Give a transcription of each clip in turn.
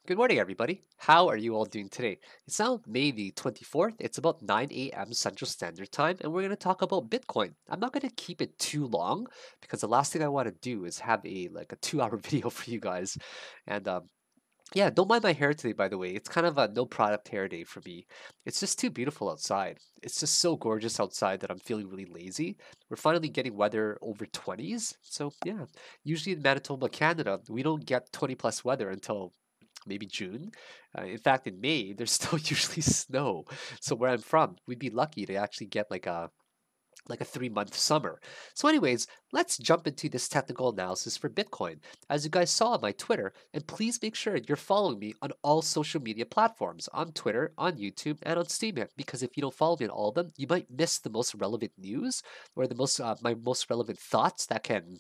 Good morning, everybody. How are you all doing today? It's now May the 24th. It's about 9 a.m. Central Standard Time, and we're going to talk about Bitcoin. I'm not going to keep it too long because the last thing I want to do is have a 2-hour video for you guys. And yeah, don't mind my hair today, by the way. It's kind of a no product hair day for me. It's just too beautiful outside. It's just so gorgeous outside that I'm feeling really lazy. We're finally getting weather over 20s. So yeah, usually in Manitoba, Canada, we don't get 20 plus weather until maybe June. In fact, in May, there's still usually snow. So where I'm from, we'd be lucky to actually get like a 3-month summer. So anyways, let's jump into this technical analysis for Bitcoin. As you guys saw on my Twitter, and please make sure you're following me on all social media platforms, on Twitter, on YouTube, and on Steam, because if you don't follow me on all of them, you might miss the most relevant news or the most my most relevant thoughts that can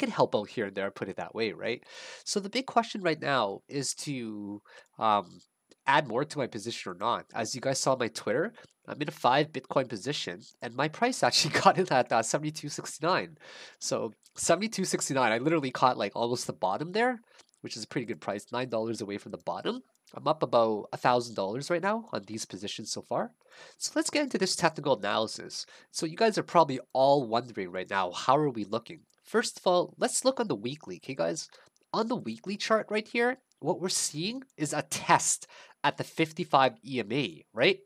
help out here and there, put it that way, right? So the big question right now is to um, add more to my position or not. As you guys saw on my Twitter, I'm in a 5 Bitcoin position, and my price actually got in at 72.69. So 72.69, I literally caught like almost the bottom there, which is a pretty good price, $9 away from the bottom. I'm up about $1,000 right now on these positions so far. So let's get into this technical analysis. So you guys are probably all wondering right now, how are we looking? First of all, let's look on the weekly, okay guys? On the weekly chart right here, what we're seeing is a test at the 55 EMA, right?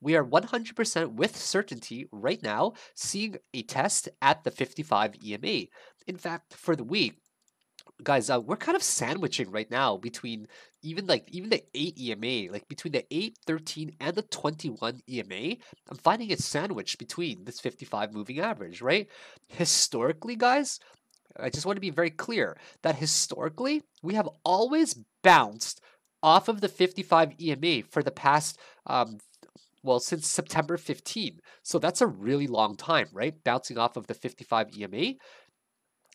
We are 100% with certainty right now seeing a test at the 55 EMA. In fact, for the week, guys, we're kind of sandwiching right now between even the 8 EMA, like between the 8, 13, and the 21 EMA. I'm finding it sandwiched between this 55 moving average, right? Historically, guys, I just want to be very clear that historically, we have always bounced off of the 55 EMA for the past, well, since September 15. So that's a really long time, right? Bouncing off of the 55 EMA.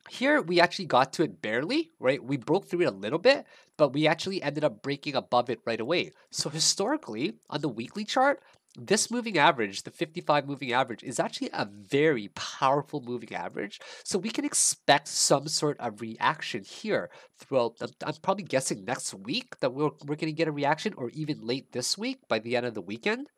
Here, we actually got to it barely, right? We broke through it a little bit, but we actually ended up breaking above it right away. So historically, on the weekly chart, this moving average, the 55 moving average, is actually a very powerful moving average. So we can expect some sort of reaction here throughout. I'm probably guessing next week that we're going to get a reaction, or even late this week by the end of the weekend.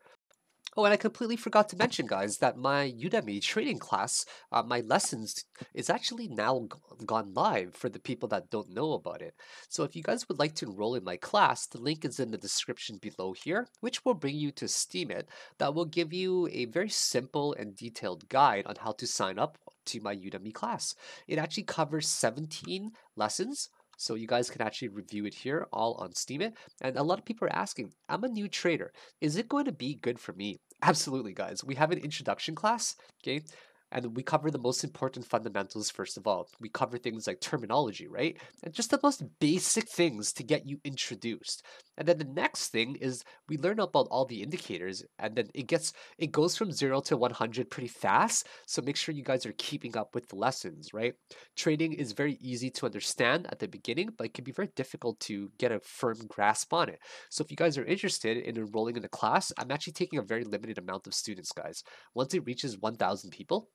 Oh, and I completely forgot to mention, guys, that my Udemy trading class, my lessons, is actually now gone live for the people that don't know about it. So if you guys would like to enroll in my class, the link is in the description below here, which will bring you to Steemit. That will give you a very simple and detailed guide on how to sign up to my Udemy class. It actually covers 17 lessons. So you guys can actually review it here all on Steemit. And a lot of people are asking, I'm a new trader. Is it going to be good for me? Absolutely, guys. We have an introduction class, okay? And we cover the most important fundamentals first of all. We cover things like terminology, right? And just the most basic things to get you introduced. And then the next thing is we learn about all the indicators, and then it goes from 0 to 100 pretty fast. So make sure you guys are keeping up with the lessons, right? Trading is very easy to understand at the beginning, but it can be very difficult to get a firm grasp on it. So if you guys are interested in enrolling in the class, I'm actually taking a very limited amount of students, guys. Once it reaches 1,000 people,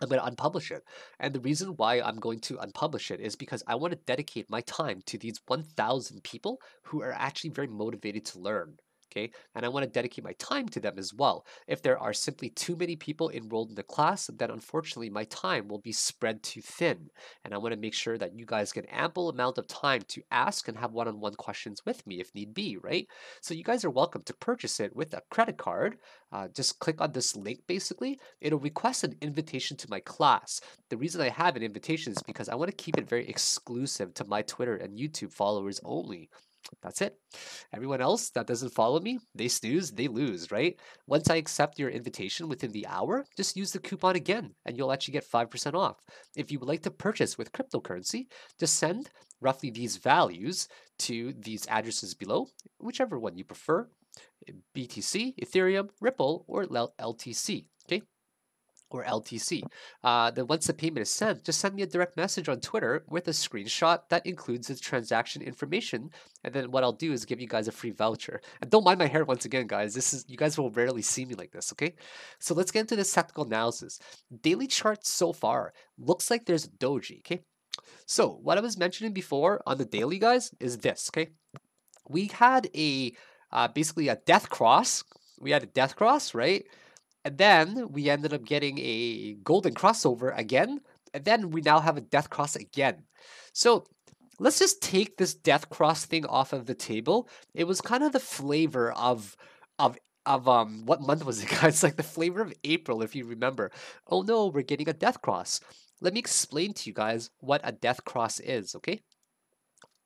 I'm going to unpublish it. And the reason why I'm going to unpublish it is because I want to dedicate my time to these 1,000 people who are actually very motivated to learn. Okay, and I want to dedicate my time to them as well. If there are simply too many people enrolled in the class, then unfortunately my time will be spread too thin. And I want to make sure that you guys get ample amount of time to ask and have one-on-one questions with me if need be, right? So you guys are welcome to purchase it with a credit card. Just click on this link basically. It'll request an invitation to my class. The reason I have an invitation is because I want to keep it very exclusive to my Twitter and YouTube followers only. That's it. Everyone else that doesn't follow me, they snooze, they lose, right? Once I accept your invitation within the hour, just use the coupon again and you'll actually get 5% off. If you would like to purchase with cryptocurrency, just send roughly these values to these addresses below, whichever one you prefer. BTC, Ethereum, Ripple, or LTC. Okay, or LTC. Then once the payment is sent, just send me a direct message on Twitter with a screenshot that includes the transaction information. And then what I'll do is give you guys a free voucher. And don't mind my hair once again, guys. You guys will rarely see me like this, okay? So let's get into this technical analysis. Daily chart so far looks like there's a doji, okay? So what I was mentioning before on the daily, guys, is this, okay? we had a basically a death cross. We had a death cross, right? And then we ended up getting a golden crossover again. And then we now have a death cross again. So let's just take this death cross thing off of the table. It was kind of the flavor of what month was it, guys? Like the flavor of April, if you remember. Oh no, we're getting a death cross. Let me explain to you guys what a death cross is, okay?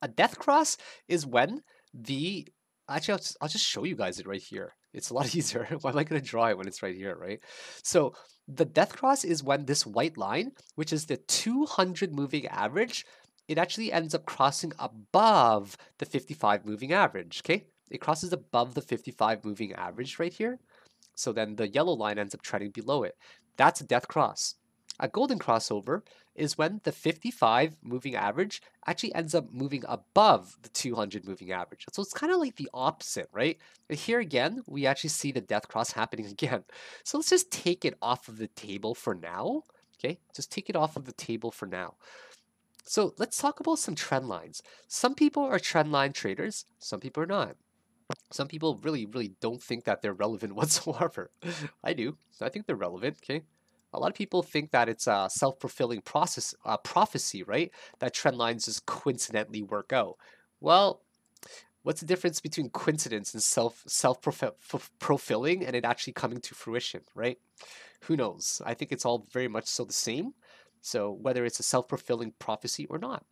A death cross is when the actually I'll just show you guys it right here. It's a lot easier. Why am I going to draw it when it's right here, right? So the death cross is when this white line, which is the 200 moving average, it actually ends up crossing above the 55 moving average, okay? It crosses above the 55 moving average right here. So then the yellow line ends up trending below it. That's a death cross. A golden crossover is when the 55 moving average actually ends up moving above the 200 moving average. So it's kind of like the opposite, right? And here again, we actually see the death cross happening again. So let's just take it off of the table for now. Okay, just take it off of the table for now. So let's talk about some trend lines. Some people are trend line traders, some people are not. Some people really, really don't think that they're relevant whatsoever. I do. I think they're relevant, okay? A lot of people think that it's a self-fulfilling prophecy, right? That trend lines just coincidentally work out. Well, what's the difference between coincidence and self-fulfilling and it actually coming to fruition, right? Who knows? I think it's all very much so the same. So whether it's a self-fulfilling prophecy or not.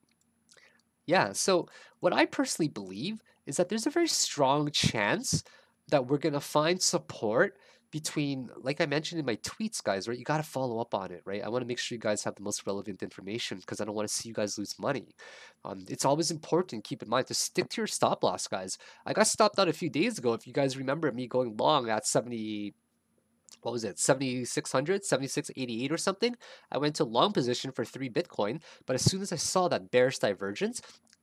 Yeah, so what I personally believe is that there's a very strong chance that we're going to find support between, like I mentioned in my tweets, guys, right? You got to follow up on it, right? I want to make sure you guys have the most relevant information because I don't want to see you guys lose money. It's always important, keep in mind, to stick to your stop loss, guys. I got stopped out a few days ago. If you guys remember me going long at 70, what was it, 7,600, 7,688 or something. I went to long position for 3 Bitcoin, but as soon as I saw that bearish divergence,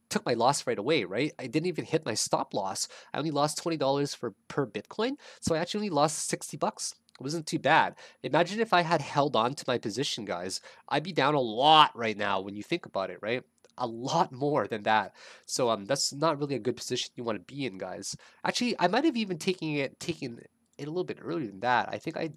took my loss right away, right? I didn't even hit my stop loss. I only lost $20 per Bitcoin, so I actually only lost 60 bucks. It wasn't too bad. Imagine if I had held on to my position, guys. I'd be down a lot right now when you think about it, right? A lot more than that. So that's not really a good position you want to be in, guys. Actually, I might have even taken it a little bit earlier than that. I think I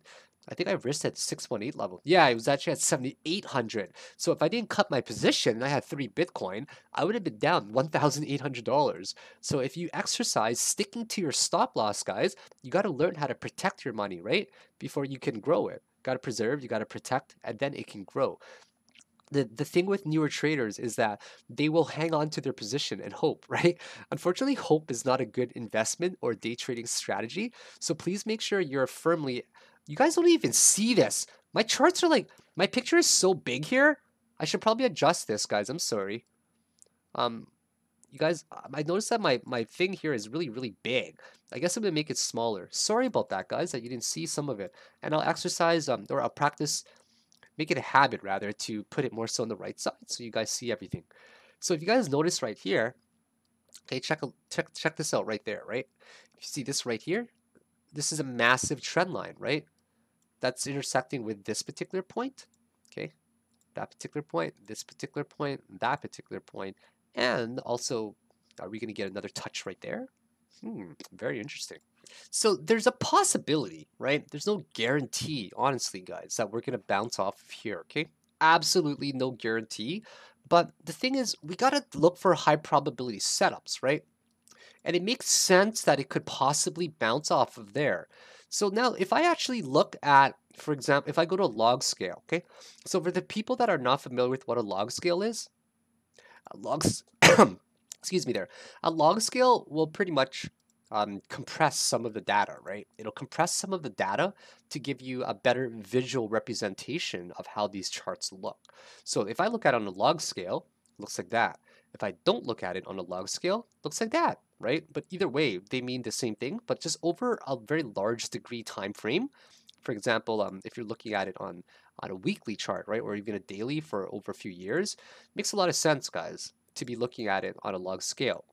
risked at 618 level. Yeah, it was actually at 7,800. So if I didn't cut my position and I had 3 Bitcoin, I would have been down $1,800. So if you exercise sticking to your stop loss, guys, you got to learn how to protect your money, right? Before you can grow it. Got to preserve, you got to protect, and then it can grow. The thing with newer traders is that they will hang on to their position and hope, right? Unfortunately, hope is not a good investment or day trading strategy. So please make sure you're firmly. You guys don't even see this. My charts are like, my picture is so big here. I should probably adjust this, guys. I'm sorry. Um, you guys, I noticed that my thing here is really, really big. I guess I'm gonna make it smaller. Sorry about that, guys, that you didn't see some of it. And I'll exercise or I'll practice, make it a habit rather to put it more so on the right side so you guys see everything. So if you guys notice right here, okay, check this out right there, right? If you see this right here, this is a massive trend line, right? That's intersecting with this particular point, okay? That particular point, this particular point, that particular point, and also, are we gonna get another touch right there? Very interesting. So there's a possibility, right? There's no guarantee, honestly, guys, that we're going to bounce off of here, okay? Absolutely no guarantee. But the thing is, we got to look for high probability setups, right? And it makes sense that it could possibly bounce off of there. So now, if I actually look at, for example, if I go to a log scale, okay? So for the people that are not familiar with what a log scale is, a log, excuse me there, a log scale will pretty much compress some of the data, right? It'll compress some of the data to give you a better visual representation of how these charts look. So if I look at it on a log scale, it looks like that. If I don't look at it on a log scale, it looks like that, right? But either way, they mean the same thing, but just over a very large degree time frame. For example, if you're looking at it on a weekly chart, right, or even a daily for over a few years, it makes a lot of sense, guys, to be looking at it on a log scale.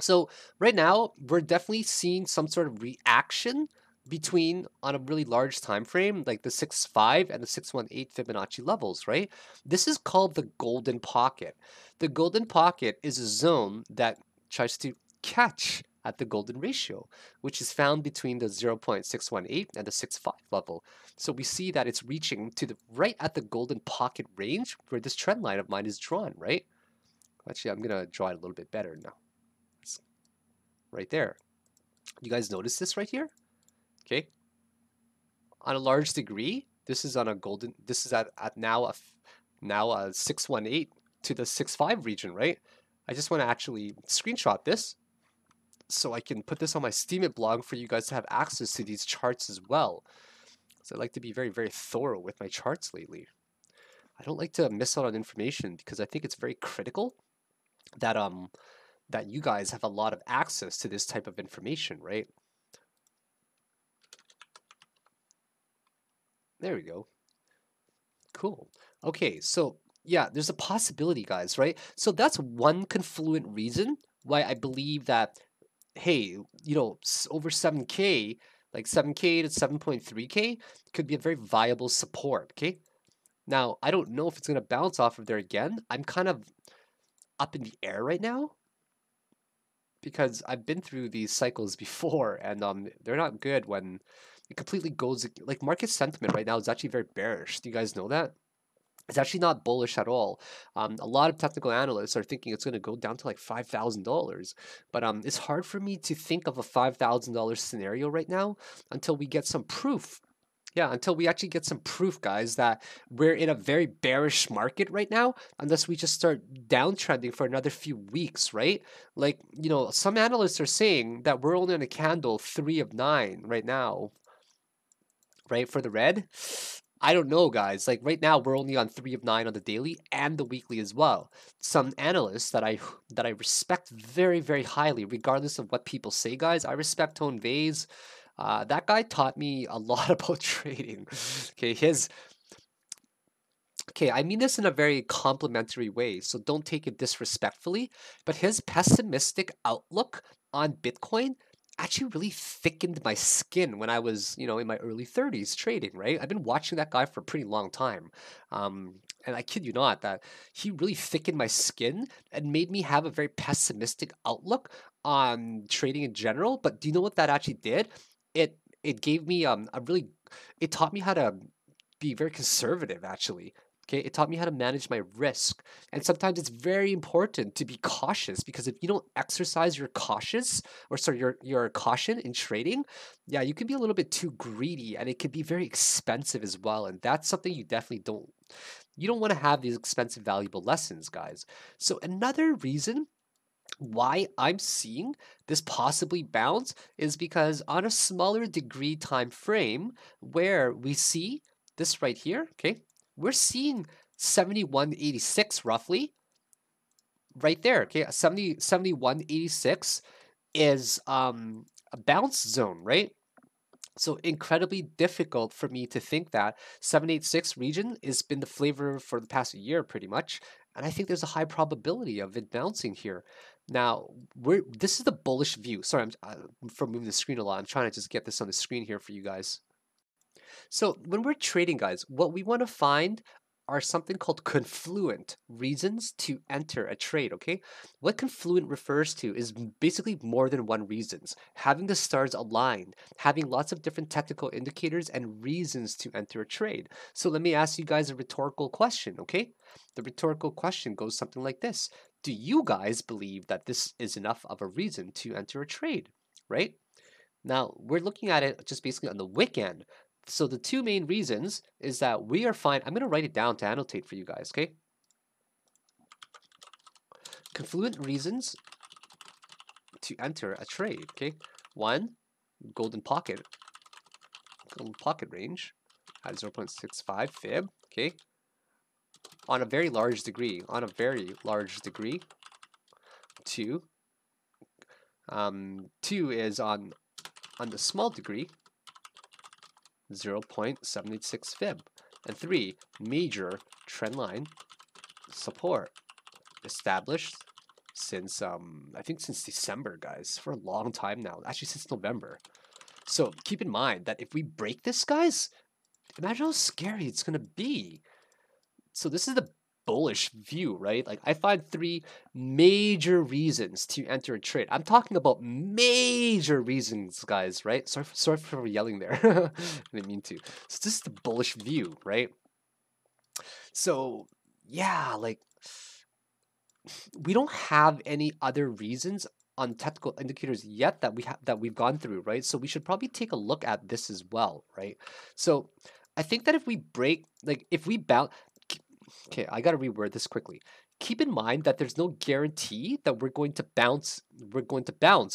So right now, we're definitely seeing some sort of reaction between on a really large time frame, like the 6.5 and the 6.18 Fibonacci levels, right? This is called the golden pocket. The golden pocket is a zone that tries to catch at the golden ratio, which is found between the 0.618 and the 6.5 level. So we see that it's reaching to the right at the golden pocket range where this trend line of mine is drawn, right? Actually, I'm gonna draw it a little bit better now. It's right there. You guys notice this right here? Okay. On a large degree, this is on a golden, this is at now a 618 to the 6.5 region, right? I just want to actually screenshot this so I can put this on my Steemit blog for you guys to have access to these charts as well. So I like to be very, very thorough with my charts lately. I don't like to miss out on information because I think it's very critical that that you guys have a lot of access to this type of information, right? There we go. Cool. Okay, so yeah, there's a possibility, guys, right? So that's one confluent reason why I believe that, hey, you know, over 7K, like 7K to 7.3K could be a very viable support, okay? Now, I don't know if it's going to bounce off of there again. I'm kind of up in the air right now because I've been through these cycles before, and they're not good when it completely goes, like market sentiment right now is actually very bearish. Do you guys know that? It's actually not bullish at all. A lot of technical analysts are thinking it's going to go down to like $5,000, but it's hard for me to think of a $5,000 scenario right now until we get some proof. Yeah, until we actually get some proof, guys, that we're in a very bearish market right now, unless we just start downtrending for another few weeks, right? Like, you know, some analysts are saying that we're only on a candle 3 of 9 right now, right, for the red. I don't know, guys. Like right now, we're only on 3 of 9 on the daily and the weekly as well. Some analysts that I respect very, very highly, regardless of what people say, guys. I respect Tone Vase. That guy taught me a lot about trading. Okay, I mean this in a very complimentary way, so don't take it disrespectfully, but his pessimistic outlook on Bitcoin actually really thickened my skin when I was, you know, in my early 30s trading, right? I've been watching that guy for a pretty long time. And I kid you not, that he really thickened my skin and made me have a very pessimistic outlook on trading in general. But do you know what that actually did? It gave me it taught me how to be very conservative actually. Okay, it taught me how to manage my risk. And sometimes it's very important to be cautious because if you don't exercise your cautious or sorry, your caution in trading, yeah, you can be a little bit too greedy and it can be very expensive as well. And that's something you definitely don't want to have these expensive valuable lessons, guys. So another reason why I'm seeing this possibly bounce is because on a smaller degree time frame where we see this right here, okay, we're seeing 71.86 roughly right there, okay, 71.86 is a bounce zone, right? So incredibly difficult for me to think that 786 region has been the flavor for the past year pretty much. And I think there's a high probability of it bouncing here. Now, this is the bullish view. Sorry, I'm for moving the screen a lot. I'm trying to just get this on the screen here for you guys. So when we're trading, guys, what we want to find are something called confluent reasons to enter a trade, okay? What confluent refers to is basically more than one reasons. Having the stars aligned, having lots of different technical indicators and reasons to enter a trade. So let me ask you guys a rhetorical question, okay? The rhetorical question goes something like this. Do you guys believe that this is enough of a reason to enter a trade, right? Now, we're looking at it just basically on the wick end. So the two main reasons is that we are fine. I'm going to write it down to annotate for you guys, okay? Confluent reasons to enter a trade, okay? One, golden pocket range at 0.65 fib, okay? On a very large degree, Two, two is on the small degree, 0.786 fib. And three, major trendline support established since I think since December, guys, for a long time now, actually since November. So keep in mind that if we break this, guys, imagine how scary it's gonna be. So this is the bullish view, right? Like I find 3 major reasons to enter a trade. I'm talking about major reasons, guys, right? Sorry for yelling there. I didn't mean to. So this is the bullish view, right? So yeah, like we don't have any other reasons on technical indicators yet that we've gone through, right? So we should probably take a look at this as well, right? So I think that if we break, like if we bounce, okay, I gotta reword this quickly. Keep in mind that there's no guarantee that we're going to bounce,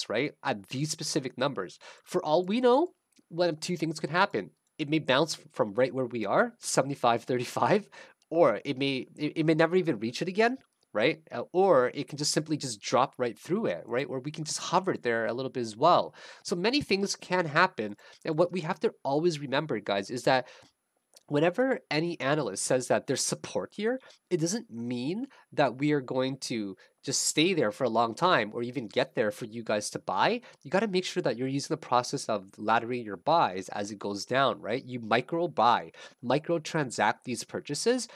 right? At these specific numbers. For all we know, one of 2 things could happen. It may bounce from right where we are, 75.35, or it may never even reach it again, right? Or it can just simply just drop right through it, right? Or we can just hover there a little bit as well. So many things can happen. And what we have to always remember, guys, is that whenever any analyst says that there's support here, it doesn't mean that we are going to just stay there for a long time or even get there for you guys to buy. You got to make sure that you're using the process of laddering your buys as it goes down, right? You micro buy, micro transact these purchases,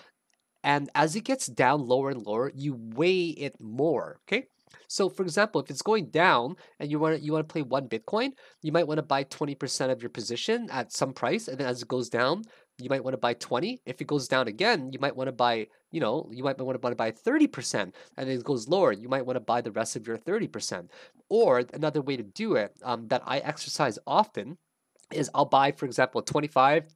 and as it gets down lower and lower, you weigh it more. Okay. So for example, if it's going down and you want to play 1 Bitcoin, you might want to buy 20% of your position at some price, and then as it goes down, you might want to buy 20. If it goes down again, you might want to buy, you might want to buy 30%, and then it goes lower, you might want to buy the rest of your 30%. Or another way to do it that I exercise often is I'll buy, for example, 25%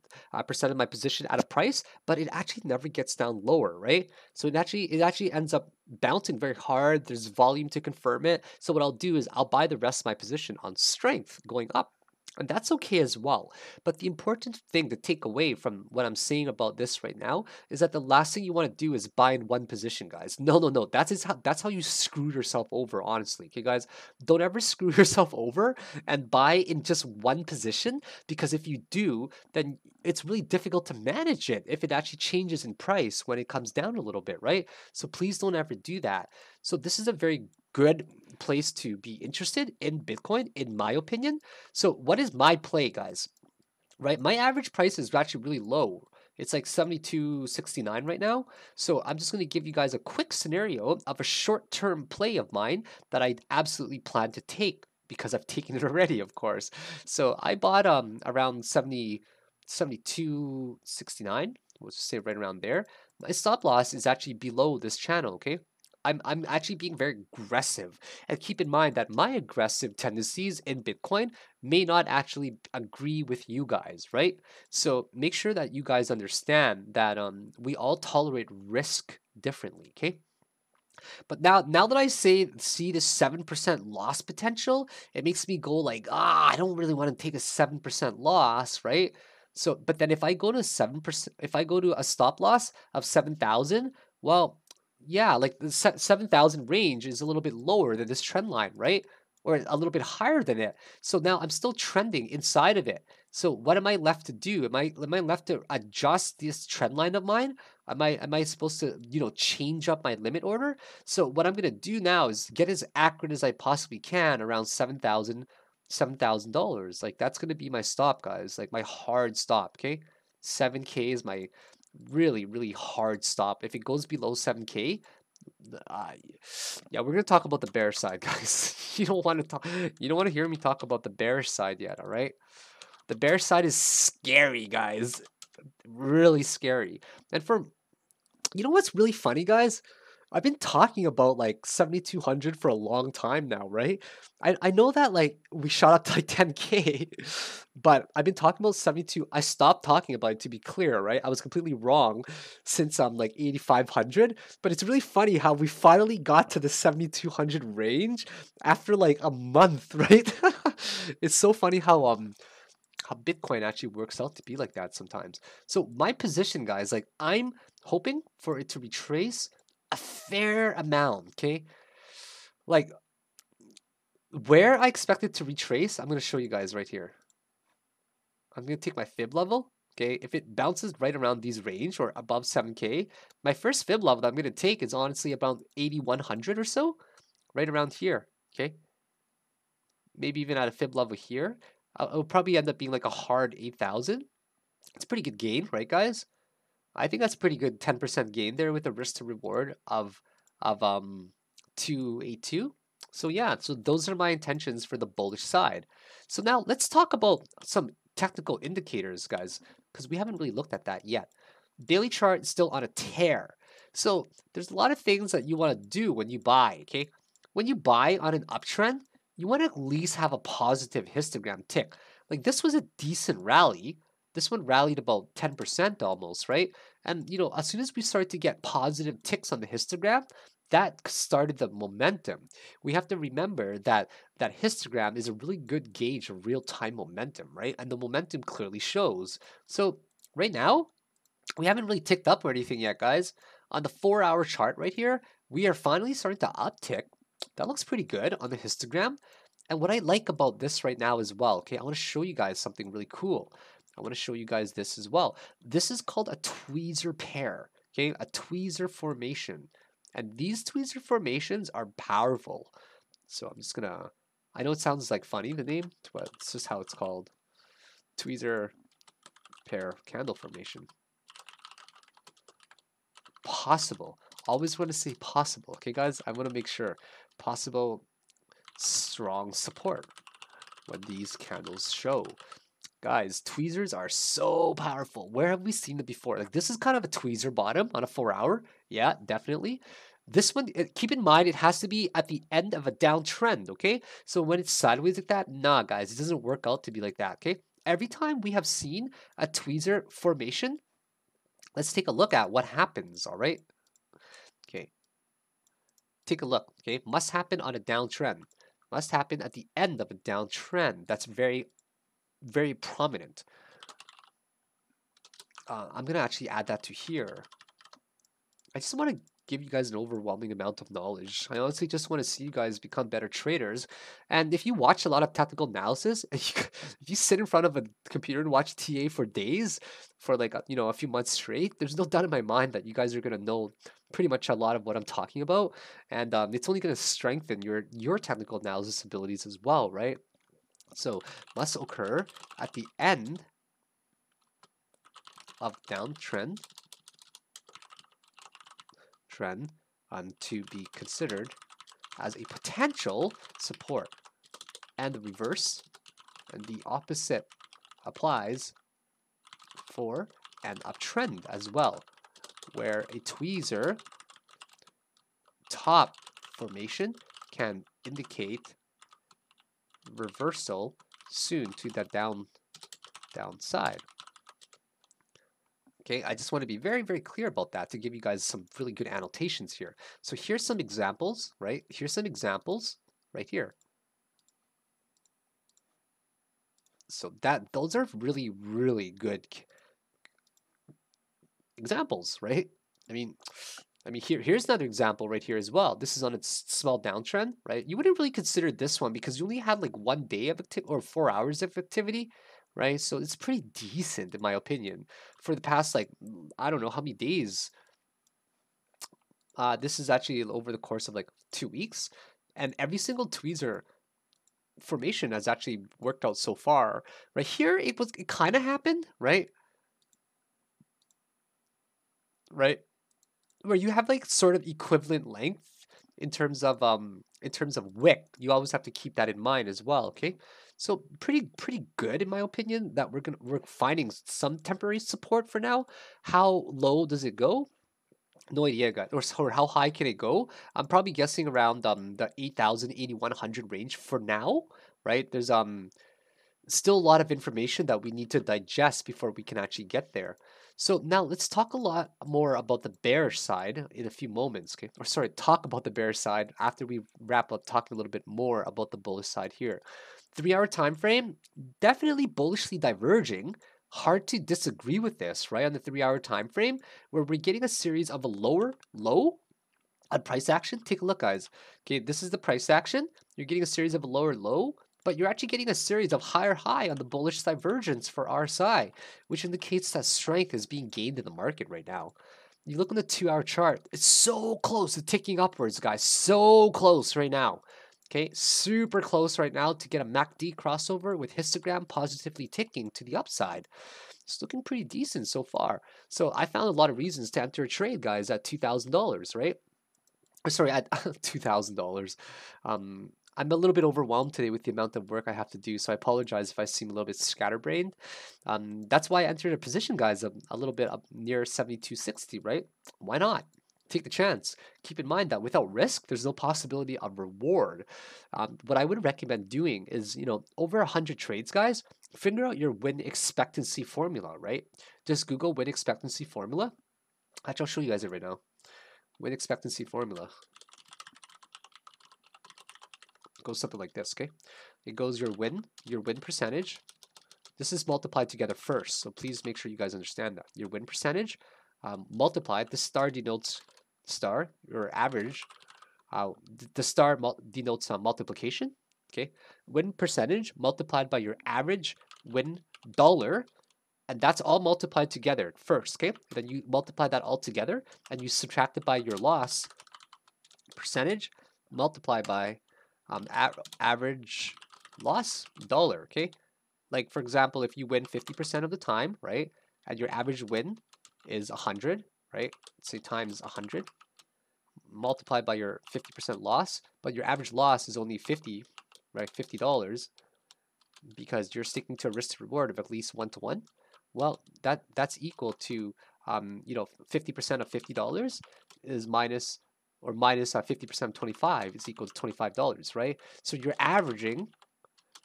of my position at a price, but it actually never gets down lower, right? So it actually ends up bouncing very hard. There's volume to confirm it. So what I'll do is I'll buy the rest of my position on strength going up. And that's okay as well. But the important thing to take away from what I'm saying about this right now is that the last thing you want to do is buy in one position, guys. No, no, no. That's how you screw yourself over, honestly. Okay, guys? Don't ever screw yourself over and buy in just one position, because if you do, then it's really difficult to manage it if it actually changes in price when it comes down a little bit, right? So please don't ever do that. So this is a very good place to be interested in Bitcoin, in my opinion. So what is my play, guys? Right, my average price is actually really low. It's like 72.69 right now. So I'm just going to give you guys a quick scenario of a short-term play of mine that I absolutely plan to take, because I've taken it already, of course. So I bought around 72.69. We'll just say right around there. My stop loss is actually below this channel, okay? I'm actually being very aggressive. And keep in mind that my aggressive tendencies in Bitcoin may not actually agree with you guys, right? So make sure that you guys understand that we all tolerate risk differently, okay? But now that I see this 7% loss potential, it makes me go like, I don't really want to take a 7% loss, right? So, but then if I go to 7%, if I go to a stop loss of 7,000, well, yeah, like the 7,000 range is a little bit lower than this trend line, right? Or a little bit higher than it. So now I'm still trending inside of it. So what am I left to do? Am I left to adjust this trend line of mine? Am I supposed to, change up my limit order? So what I'm gonna do now is get as accurate as I possibly can around $7,000. Like that's gonna be my stop, guys. Like my hard stop. Okay, 7K is my really really hard stop. If it goes below 7K, uh, yeah, we're gonna talk about the bear side, guys. You don't want to talk. You don't want to hear me talk about the bearish side yet. All right, the bear side is scary, guys. Really scary. And you know what's really funny, guys? I've been talking about like 7,200 for a long time now, right? I know that like we shot up to like 10K, but I've been talking about 72. I stopped talking about it, to be clear, right? I was completely wrong since I'm like 8,500, but it's really funny how we finally got to the 7,200 range after like a month, right? It's so funny how Bitcoin actually works out to be like that sometimes. So my position, guys, like I'm hoping for it to retrace a fair amount, okay? Like where I expect it to retrace, I'm going to show you guys right here. I'm going to take my fib level, okay? If it bounces right around these range or above 7K, my first fib level that I'm going to take is honestly about 8,100 or so, right around here, okay? Maybe even at a fib level here. It'll probably end up being like a hard 8,000. It's a pretty good gain, right, guys? I think that's a pretty good 10% gain there with a risk to reward of 282. So yeah, so those are my intentions for the bullish side. So now let's talk about some technical indicators, guys, because we haven't really looked at that yet. Daily chart is still on a tear. So there's a lot of things that you want to do when you buy, okay? When you buy on an uptrend, you want to at least have a positive histogram tick. Like this was a decent rally. This one rallied about 10% almost, right? And you know, as soon as we start to get positive ticks on the histogram, that started the momentum. We have to remember that that histogram is a really good gauge of real-time momentum, right? And the momentum clearly shows. So right now, we haven't really ticked up or anything yet, guys. On the 4-hour chart right here, we are finally starting to uptick. That looks pretty good on the histogram. And what I like about this right now as well, okay, I want to show you guys something really cool. I want to show you guys this as well. This is called a tweezer pair, okay, a tweezer formation. And these tweezer formations are powerful. So I'm just gonna, I know it sounds like funny, the name, but it's just how it's called. Tweezer pair candle formation. Possible. Always want to say possible. Okay, guys, I want to make sure. Possible strong support when these candles show. Guys, tweezers are so powerful. Where have we seen it before? Like this is kind of a tweezer bottom on a 4-hour. Yeah, definitely. This one, keep in mind, it has to be at the end of a downtrend, okay? So when it's sideways like that, nah, guys, it doesn't work out to be like that, okay? Every time we have seen a tweezer formation, let's take a look at what happens, all right? Okay, take a look, okay? Must happen on a downtrend. Must happen at the end of a downtrend. That's very, very prominent. I'm gonna actually add that to here. I just want to give you guys an overwhelming amount of knowledge. I honestly just want to see you guys become better traders. And if you watch a lot of technical analysis, if you sit in front of a computer and watch TA for days, for like a few months straight, there's no doubt in my mind that you guys are gonna know pretty much a lot of what I'm talking about, and it's only gonna strengthen your technical analysis abilities as well, right? So must occur at the end of downtrend to be considered as a potential support, and the reverse and the opposite applies for an uptrend as well, where a tweezer top formation can indicate reversal soon to the downside. Okay, I just want to be very, very clear about that to give you guys some really good annotations here. So here's some examples, right? Here's some examples right here. So those are really, really good examples, right? I mean, here's another example right here as well. This is on its small downtrend, right? You wouldn't really consider this one because you only had like 1 day of activity or 4 hours of activity, right? So it's pretty decent in my opinion. For the past like I don't know how many days. This is actually over the course of like 2 weeks, and every single tweezer formation has actually worked out so far. Right here, it kind of happened, right? Right, where you have like sort of equivalent length in terms of wick. You always have to keep that in mind as well. Okay, so pretty good in my opinion that we're finding some temporary support for now. How low does it go? No idea, guys. Or how high can it go? I'm probably guessing around the 8,000, 8,100 range for now, right? There's still a lot of information that we need to digest before we can actually get there. So now let's talk a lot more about the bearish side in a few moments. Okay, or sorry, talk about the bearish side after we wrap up talking a little bit more about the bullish side here. 3-hour time frame, definitely bullishly diverging. Hard to disagree with this, right? On the 3-hour time frame, where we're getting a series of a lower low on price action. Take a look, guys. Okay, this is the price action. You're getting a series of a lower low, but you're actually getting a series of higher high on the bullish divergence for RSI, which indicates that strength is being gained in the market right now. You look on the 2-hour chart, it's so close to ticking upwards, guys. So close right now. Okay, super close right now to get a MACD crossover with histogram positively ticking to the upside. It's looking pretty decent so far. So I found a lot of reasons to enter a trade, guys, at $2,000, right? Sorry, at $2,000. I'm a little bit overwhelmed today with the amount of work I have to do, so I apologize if I seem a little bit scatterbrained. That's why I entered a position, guys, a little bit up near 72.60, right? Why not? Take the chance. Keep in mind that without risk, there's no possibility of reward. What I would recommend doing is, over 100 trades, guys, figure out your win expectancy formula, right? Just Google win expectancy formula. Actually, I'll show you guys it right now. Win expectancy formula. It goes something like this, okay? It goes your win percentage. This is multiplied together first, so please make sure you guys understand that. Your win percentage multiplied, the star denotes star, your average. The star denotes multiplication, okay? Win percentage multiplied by your average win dollar, and that's all multiplied together first, okay? Then you multiply that all together, and you subtract it by your loss percentage, multiply by average loss dollar, okay? Like, for example, if you win 50% of the time, right, and your average win is 100, right? Let's say times 100, multiplied by your 50% loss, but your average loss is only 50, right? $50, because you're sticking to a risk to reward of at least 1-to-1. Well, that's equal to 50% of $50 is minus 50% of 25 is equal to $25, right? So you're averaging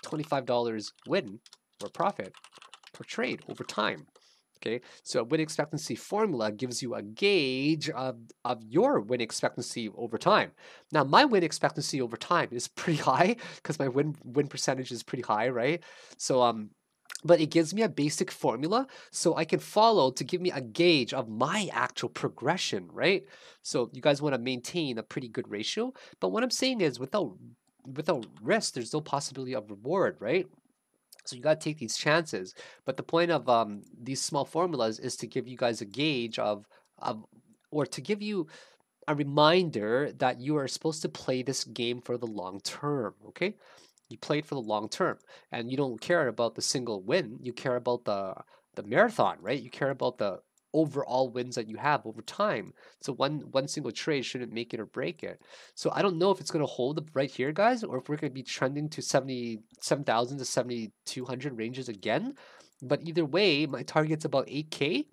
$25 win or profit per trade over time. Okay, so win expectancy formula gives you a gauge of your win expectancy over time. Now, my win expectancy over time is pretty high because my win percentage is pretty high, right? So but it gives me a basic formula so I can follow to give me a gauge of my actual progression, right? So you guys want to maintain a pretty good ratio, but what I'm saying is without risk, there's no possibility of reward, right? So you got to take these chances. But the point of these small formulas is to give you guys a gauge or to give you a reminder that you are supposed to play this game for the long term, okay? You play it for the long term, and you don't care about the single win. You care about the marathon, right? You care about the overall wins that you have over time. So one single trade shouldn't make it or break it. So I don't know if it's going to hold right here, guys, or if we're going to be trending to 77,000 to 7,200 ranges again. But either way, my target's about 8K,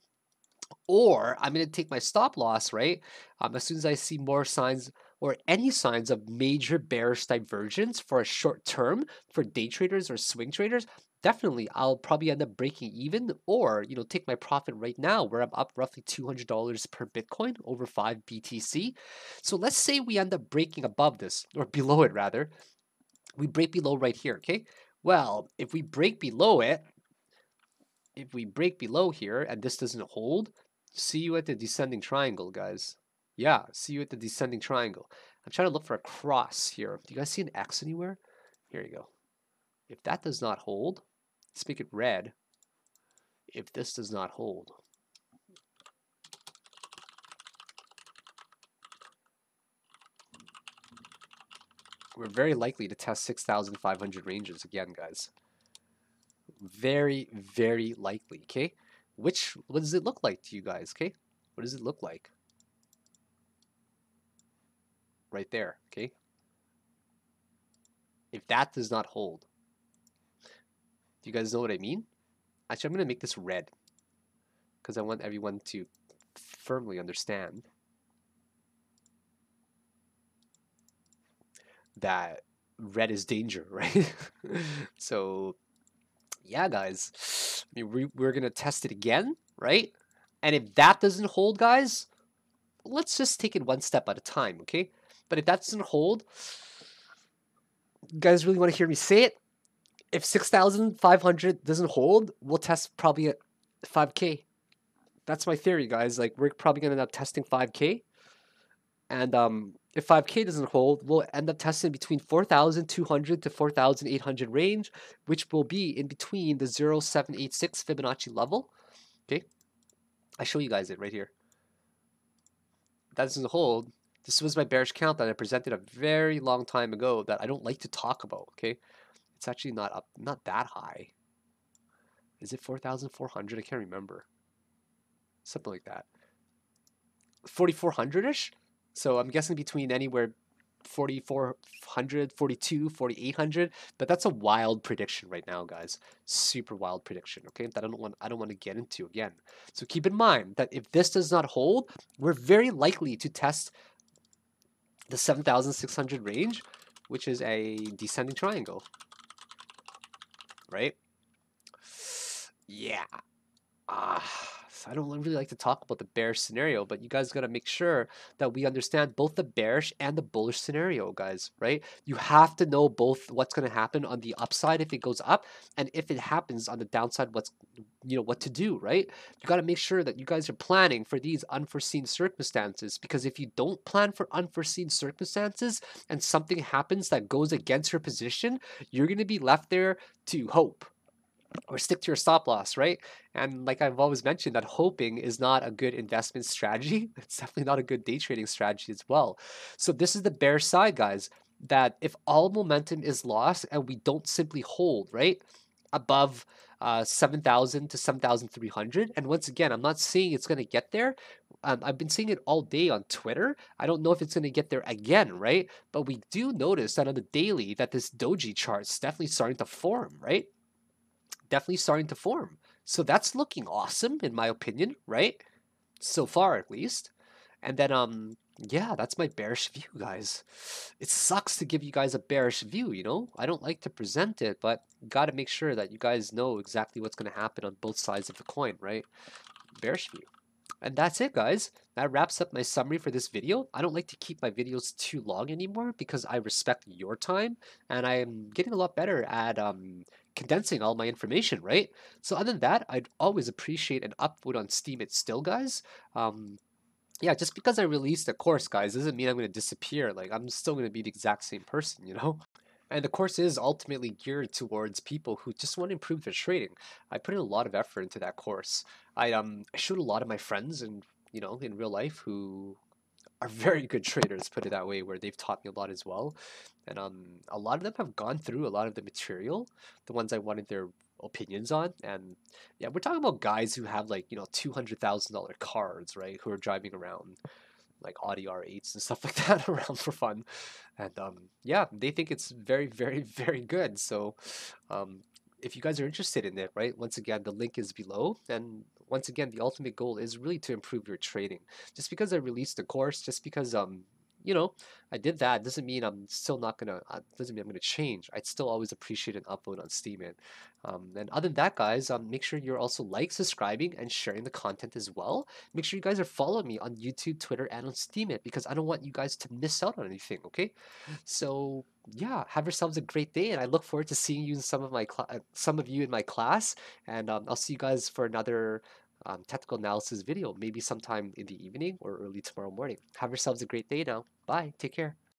or I'm going to take my stop loss, right? As soon as I see more signs or any signs of major bearish divergence for a short term for day traders or swing traders, definitely I'll probably end up breaking even, or take my profit right now where I'm up roughly $200 per Bitcoin over 5 BTC. So let's say we end up breaking above this, or below it rather. We break below right here, okay? Well, if we break below it, here and this doesn't hold, see you at the descending triangle, guys. Yeah, see you at the descending triangle. I'm trying to look for a cross here. Do you guys see an X anywhere? Here you go. If that does not hold, let's make it red. If this does not hold, we're very likely to test 6,500 ranges again, guys. Very, very likely, okay? What does it look like to you guys, okay? What does it look like? Right there, okay? If that does not hold, do you guys know what I mean? Actually, I'm going to make this red because I want everyone to firmly understand that red is danger, right? So, yeah, guys, I mean, we're going to test it again, right? And if that doesn't hold, guys, let's just take it one step at a time, okay? But if that doesn't hold, you guys really want to hear me say it? If 6,500 doesn't hold, we'll test probably at 5K. That's my theory, guys. Like, we're probably going to end up testing 5K. And if 5K doesn't hold, we'll end up testing between 4,200 to 4,800 range, which will be in between the 0.786 Fibonacci level. Okay, I show you guys it right here. If that doesn't hold, this was my bearish count that I presented a very long time ago that I don't like to talk about. Okay, it's actually not that high. Is it 4,400? I can't remember. Something like that. 4,400-ish. So I'm guessing between anywhere 4,400, 42, 4,800. But that's a wild prediction right now, guys. Super wild prediction. Okay, that I don't want to get into again. So keep in mind that if this does not hold, we're very likely to test the 7,600 range, which is a descending triangle, right? Yeah. So I don't really like to talk about the bearish scenario, but you guys got to make sure that we understand both the bearish and the bullish scenario, guys, right? You have to know both what's going to happen on the upside if it goes up, and if it happens on the downside, what to do, right? You got to make sure that you guys are planning for these unforeseen circumstances, because if you don't plan for unforeseen circumstances and something happens that goes against your position, you're going to be left there to hope or stick to your stop loss, right? And like I've always mentioned, that hoping is not a good investment strategy. It's definitely not a good day trading strategy as well. So this is the bear side, guys, that if all momentum is lost and we don't simply hold, right, above 7,000 to 7,300. And once again, I'm not saying it's going to get there. I've been seeing it all day on Twitter. I don't know if it's going to get there again, right? But we do notice that on the daily that this doji chart is definitely starting to form, right? Definitely starting to form. So that's looking awesome in my opinion, right? So far at least. And then yeah, that's my bearish view, guys. It sucks to give you guys a bearish view, you know? I don't like to present it, but got to make sure that you guys know exactly what's going to happen on both sides of the coin, right? Bearish view. And that's it, guys. That wraps up my summary for this video. I don't like to keep my videos too long anymore because I respect your time and I'm getting a lot better at condensing all my information, right? So other than that, I'd always appreciate an upvote on Steam it still, guys. Yeah, just because I released a course, guys, doesn't mean I'm going to disappear. Like, I'm still going to be the exact same person, you know? And the course is ultimately geared towards people who just want to improve their trading. I put in a lot of effort into that course. I showed a lot of my friends and in real life who are very good traders, put it that way, where they've taught me a lot as well. And a lot of them have gone through a lot of the material, the ones I wanted their opinions on. And yeah, we're talking about guys who have like, $200,000 cars, right? Who are driving around like Audi R8s and stuff like that around for fun. And yeah, they think it's very, very, very good. So um, if you guys are interested in it, right, once again, the link is below. And once again, the ultimate goal is really to improve your trading. Just because I released the course, just because you know, I did that doesn't mean I'm still not gonna doesn't mean I'm gonna change. I'd still always appreciate an upvote on Steam it. And other than that, guys, make sure you're also subscribing, and sharing the content as well. Make sure you guys are following me on YouTube, Twitter, and on Steam it because I don't want you guys to miss out on anything. Okay, so yeah, have yourselves a great day, and I look forward to seeing you in some of you in my class, and I'll see you guys for another technical analysis video, maybe sometime in the evening or early tomorrow morning. Have yourselves a great day now. Bye. Take care.